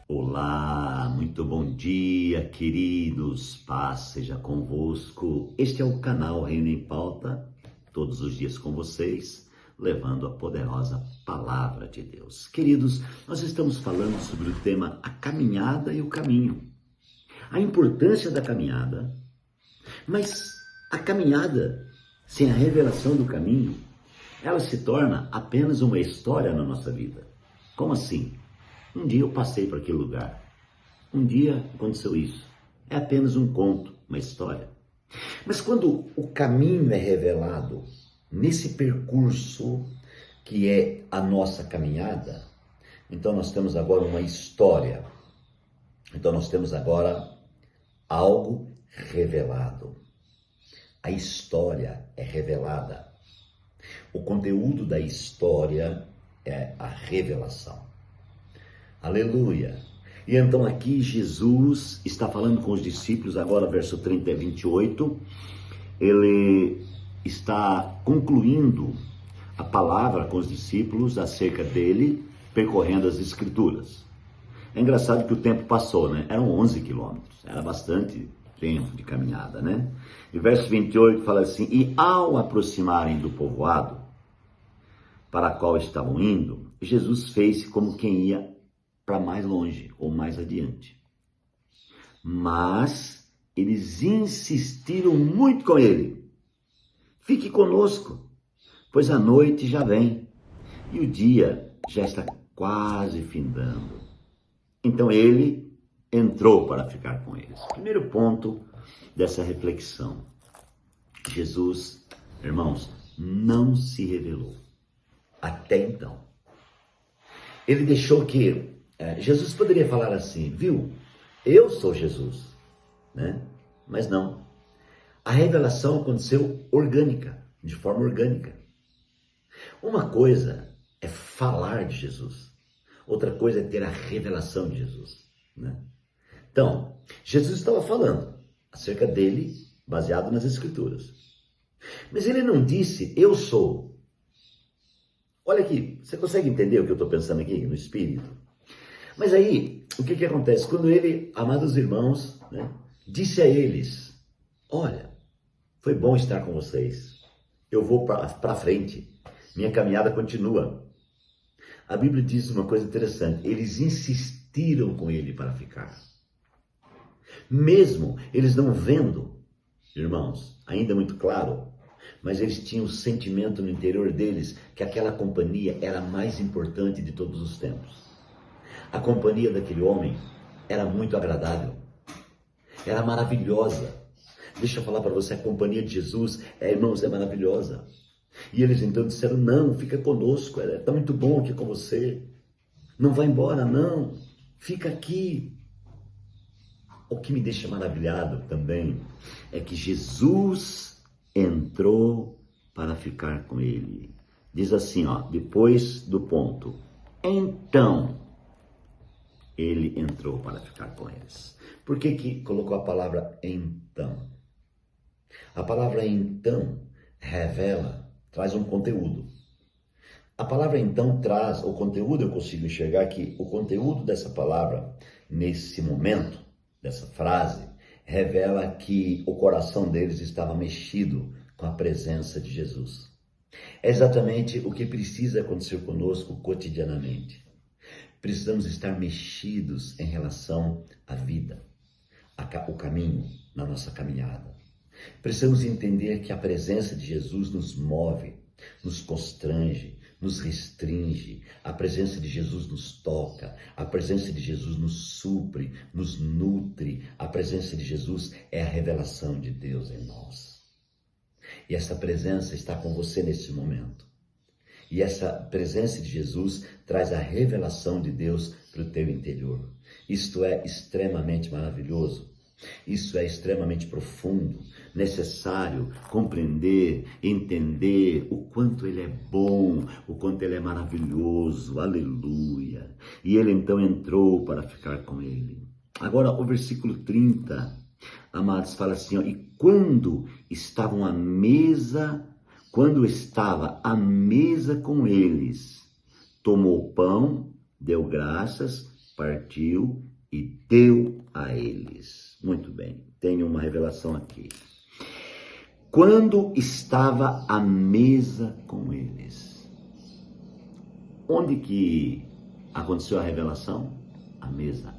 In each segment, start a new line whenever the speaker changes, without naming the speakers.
Olá, muito bom dia, queridos. Paz seja convosco. Este é o canal Reino em Pauta, todos os dias com vocês, levando a poderosa palavra de Deus. Queridos, nós estamos falando sobre o tema a caminhada e o caminho. A importância da caminhada, mas a caminhada sem a revelação do caminho, ela se torna apenas uma história na nossa vida. Como assim? Um dia eu passei por aquele lugar. Um dia aconteceu isso. É apenas um conto, uma história. Mas quando o caminho é revelado nesse percurso que é a nossa caminhada, então nós temos agora uma história. Então nós temos agora algo revelado. A história é revelada. O conteúdo da história é a revelação. Aleluia! E então aqui Jesus está falando com os discípulos, agora verso 30 e 28, ele está concluindo a palavra com os discípulos acerca dele, percorrendo as escrituras. É engraçado que o tempo passou, né? Eram 11 quilômetros, era bastante tempo de caminhada, né? E verso 28 fala assim, e ao aproximarem do povoado para qual estavam indo, Jesus fez como quem ia para mais longe ou mais adiante. Mas eles insistiram muito com ele. Fique conosco, pois a noite já vem e o dia já está quase findando. Então ele entrou para ficar com eles. Primeiro ponto dessa reflexão. Jesus, irmãos, não se revelou até então. Ele deixou que Jesus poderia falar assim, viu? Eu sou Jesus, né? Mas não. A revelação aconteceu orgânica, de forma orgânica. Uma coisa é falar de Jesus, outra coisa é ter a revelação de Jesus, né? Então, Jesus estava falando acerca dele, baseado nas Escrituras. Mas ele não disse, eu sou. Olha aqui, você consegue entender o que eu estou pensando aqui no Espírito? Mas aí, o que acontece? Quando ele, amados irmãos, né, disse a eles, olha, foi bom estar com vocês, eu vou para frente, minha caminhada continua. A Bíblia diz uma coisa interessante, eles insistiram com ele para ficar. Mesmo eles não vendo, irmãos, ainda muito claro, mas eles tinham o sentimento no interior deles que aquela companhia era a mais importante de todos os tempos. A companhia daquele homem era muito agradável, era maravilhosa. Deixa eu falar para você, a companhia de Jesus, irmãos, é maravilhosa. E eles então disseram, não, fica conosco, está muito bom aqui com você. Não vai embora, não, fica aqui. O que me deixa maravilhado também é que Jesus entrou para ficar com ele. Diz assim, ó, depois do ponto, então ele entrou para ficar com eles. Por que colocou a palavra então? A palavra então revela, traz um conteúdo. A palavra então traz o conteúdo, eu consigo enxergar que o conteúdo dessa palavra, nesse momento, dessa frase, revela que o coração deles estava mexido com a presença de Jesus. É exatamente o que precisa acontecer conosco cotidianamente. Precisamos estar mexidos em relação à vida, o caminho na nossa caminhada. Precisamos entender que a presença de Jesus nos move, nos constrange, nos restringe. A presença de Jesus nos toca, a presença de Jesus nos supre, nos nutre. A presença de Jesus é a revelação de Deus em nós. E essa presença está com você nesse momento. E essa presença de Jesus traz a revelação de Deus para o teu interior. Isto é extremamente maravilhoso. Isso é extremamente profundo, necessário compreender, entender o quanto ele é bom, o quanto ele é maravilhoso, aleluia. E ele então entrou para ficar com ele. Agora o versículo 30, amados, fala assim, ó, e quando estava à mesa com eles, tomou o pão, deu graças partiu e deu a eles. Muito bem, tenho uma revelação aqui. Quando estava à mesa com eles, onde que aconteceu a revelação? A mesa.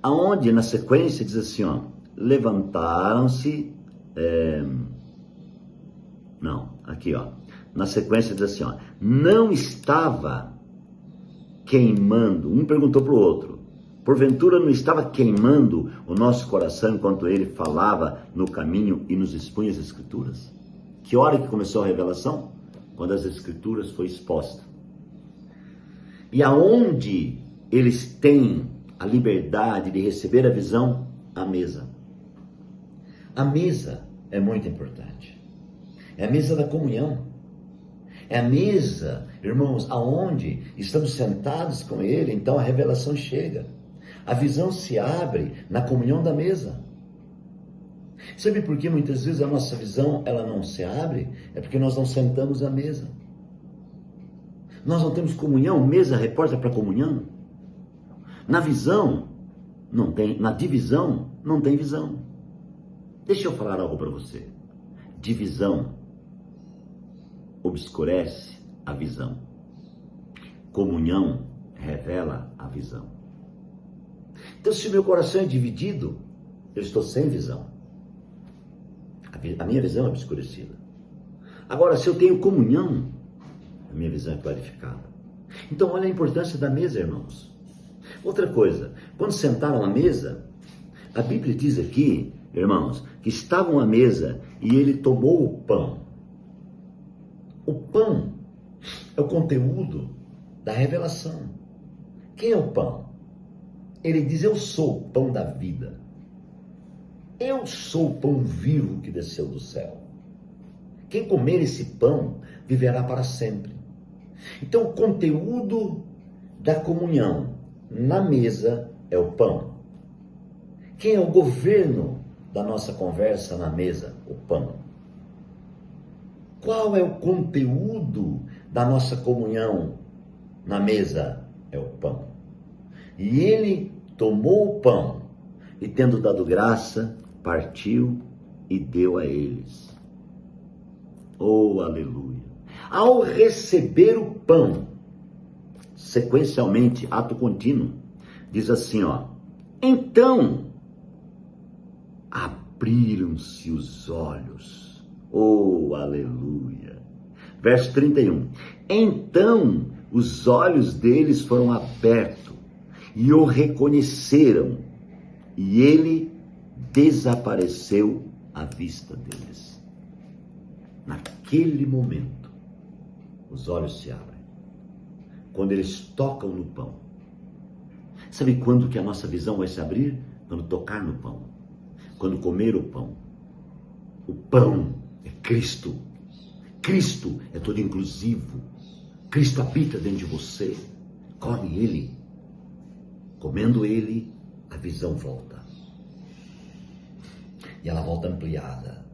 Aonde na sequência diz assim, ó, levantaram-se, aqui ó, na sequência diz assim, ó, não estava queimando, um perguntou para o outro, porventura não estava queimando o nosso coração enquanto ele falava no caminho e nos expunha as escrituras? Que hora que começou a revelação? Quando as escrituras foi exposta. E aonde eles têm a liberdade de receber a visão? A mesa. A mesa é muito importante. É a mesa da comunhão. É a mesa, irmãos, aonde estamos sentados com Ele, então a revelação chega. A visão se abre na comunhão da mesa. Sabe por que muitas vezes a nossa visão ela não se abre? É porque nós não sentamos à mesa. Nós não temos comunhão, mesa reporta para comunhão. Na visão, não tem, na divisão, não tem visão. Deixa eu falar algo para você. Divisão obscurece a visão. Comunhão revela a visão. Então, se o meu coração é dividido, eu estou sem visão. A minha visão é obscurecida. Agora, se eu tenho comunhão, a minha visão é clarificada. Então, olha a importância da mesa, irmãos. Outra coisa, quando sentaram à mesa, a Bíblia diz aqui, irmãos, que estavam à mesa e ele tomou o pão. O pão é o conteúdo da revelação. Quem é o pão? Ele diz, eu sou o pão da vida. Eu sou o pão vivo que desceu do céu. Quem comer esse pão viverá para sempre. Então o conteúdo da comunhão na mesa é o pão. Quem é o governo da nossa conversa na mesa? O pão. Qual é o conteúdo da nossa comunhão na mesa? É o pão. E ele tomou o pão e, tendo dado graça, partiu e deu a eles. Oh, aleluia! Ao receber o pão, sequencialmente, ato contínuo, diz assim, ó, então abriram-se os olhos. Oh, aleluia! Verso 31. Então os olhos deles foram abertos e o reconheceram, e ele desapareceu à vista deles. Naquele momento, os olhos se abrem. Quando eles tocam no pão. Sabe quando que a nossa visão vai se abrir? Quando tocar no pão. Quando comer o pão. O pão é Cristo. Cristo é todo inclusivo. Cristo habita dentro de você. Come Ele. Comendo Ele, a visão volta. E ela volta ampliada.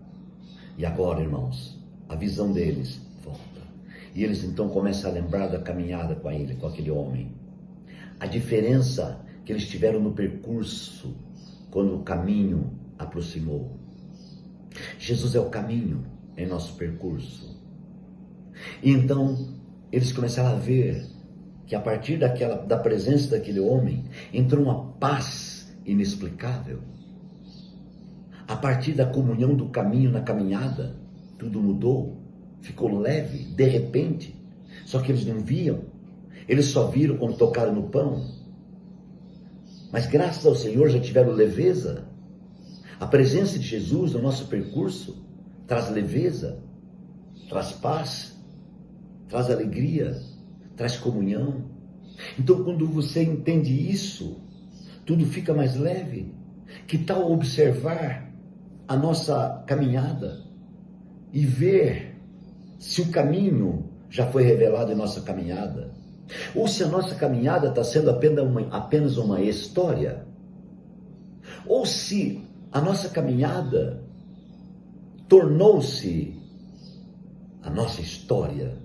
E agora, irmãos, a visão deles volta. E eles então começam a lembrar da caminhada com Ele, com aquele homem. A diferença que eles tiveram no percurso, quando o caminho aproximou. Jesus é o caminho em nosso percurso. E então, eles começaram a ver que a partir da presença daquele homem, entrou uma paz inexplicável. A partir da comunhão do caminho na caminhada, tudo mudou, ficou leve, de repente. Só que eles não viam, eles só viram quando tocaram no pão. Mas graças ao Senhor já tiveram leveza. A presença de Jesus no nosso percurso traz leveza, traz paz, traz alegria, traz comunhão. Então quando você entende isso, tudo fica mais leve. Que tal observar a nossa caminhada e ver se o caminho já foi revelado em nossa caminhada, ou se a nossa caminhada está sendo apenas uma história, ou se a nossa caminhada tornou-se a nossa história,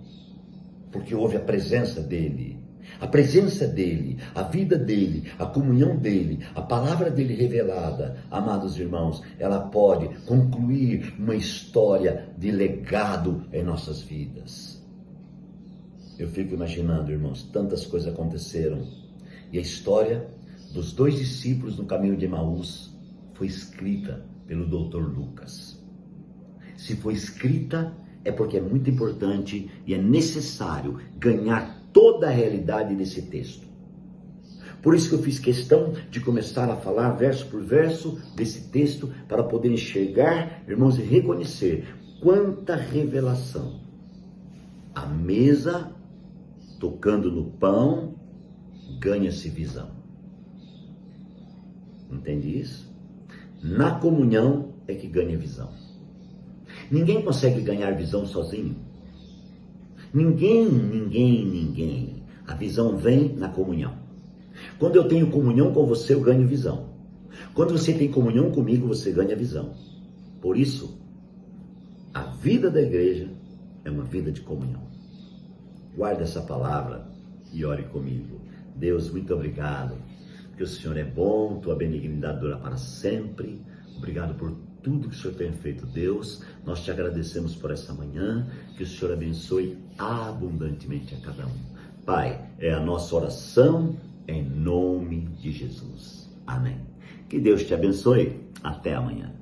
porque houve a presença dele. A presença dele, a vida dele, a comunhão dele, a palavra dele revelada, amados irmãos, ela pode concluir uma história de legado em nossas vidas. Eu fico imaginando, irmãos, tantas coisas aconteceram. E a história dos 2 discípulos no caminho de Emaús foi escrita pelo Dr. Lucas. Se foi escrita, é porque é muito importante e é necessário ganhar toda a realidade desse texto. Por isso que eu fiz questão de começar a falar verso por verso desse texto, para poder enxergar, irmãos, e reconhecer quanta revelação. A mesa, tocando no pão, ganha-se visão. Entende isso? Na comunhão é que ganha visão. Ninguém consegue ganhar visão sozinho. Ninguém. A visão vem na comunhão. Quando eu tenho comunhão com você, eu ganho visão. Quando você tem comunhão comigo, você ganha visão. Por isso, a vida da igreja é uma vida de comunhão. Guarde essa palavra e ore comigo. Deus, muito obrigado, porque o Senhor é bom, tua benignidade dura para sempre. Obrigado por tudo que o Senhor tem feito, Deus. Nós te agradecemos por essa manhã, que o Senhor abençoe abundantemente a cada um. Pai, é a nossa oração em nome de Jesus. Amém. Que Deus te abençoe. Até amanhã.